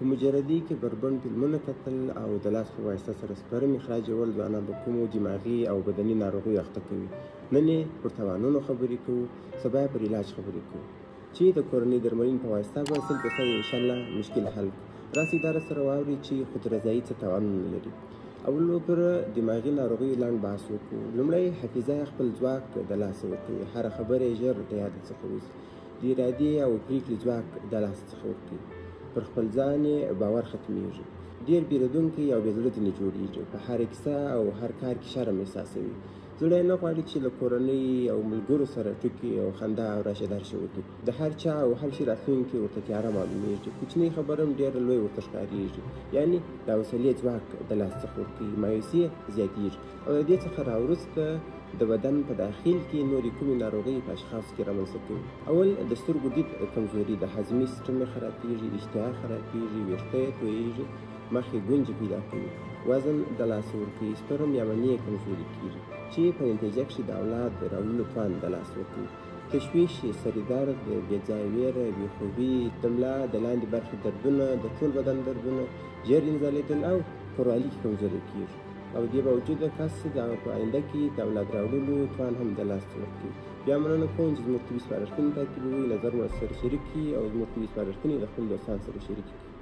په مجردي کې بربنډ فلمونه کتل او د لاس په واسطه سره سپرم اخراجول ځوانان په کومو دماغي او بدني ناروغیو اخته کوي. نن یې پر تاوانونو خبرې کوو، سبا یې پر علاج خبرې کوو چې د کورنۍ درملنې په واسطه به 100% انشاءالله مشکل حل کړو. راسئ دا راسره واورئ چې خودرضایي څه تاوانونه لري. اول پر دماغي ناروغیو لاندې بحث وکړو. لومړی حافظه خپل ځواک د لاسه ورکوي، هره خبره یې ژر د یاد څخه وځي. د ارادې او پرېکړې ځواک د لاسه څخه ورکوي. پر خپل ځان یې باور ختمیږي. ډېر بیردونکی او بې زړه ځینې جوړېږي. په هره کیسه او هر کار کې شرم احساسوي. زړه یې نه غواړي چې له کورنۍ او ملګرو سره ټوکې او خندا او راشه درشه وکړي. د هر چا او هر شي راتلونکې ورته تیاره معلومېږي. کوچنۍ خبره هم ډېره لوی ورته ښکارېږي. یعنې د حوصلې ځواک د لاس څخه ورکوي. مایوسي زیاتېږي او د دې څخه راوروسته د بدن په داخل کې نورې کومې ناروغۍ په اشخاصو کې رامنځته کوي. اول د سترګو دید کمزوري، د هضمي سیستم یې خرابېږي، اشتها خرابېږي، ویښته یې تویېږي، مخ یې ګونجې پیدا کوي، وزن د لاسه ورکوي، سپرم یا مني یې کمزوري کېږي چې په نتیجه کښې د اولاد د راوړلو توان د لاسه ورکوي. تشویش، سرې درد، بې ځایه ویره، بېخوبي، د ملا د لاندې برخې دردونه، د ټول بدن دردونه، ژر انزالېدل او کورالي کې کمزوري کېږي. او دې باوجود کس د په آینده کې د اولاد راوړلو توان هم د لاسه ورکوي. بیا مننه کوم چې زموږ طبي سپارښتنې تعقیبوئ، نظر مو سره شریک کړي او زموږ طبي سپارښتنې د خپلو دوستانو سره شریکې کړي.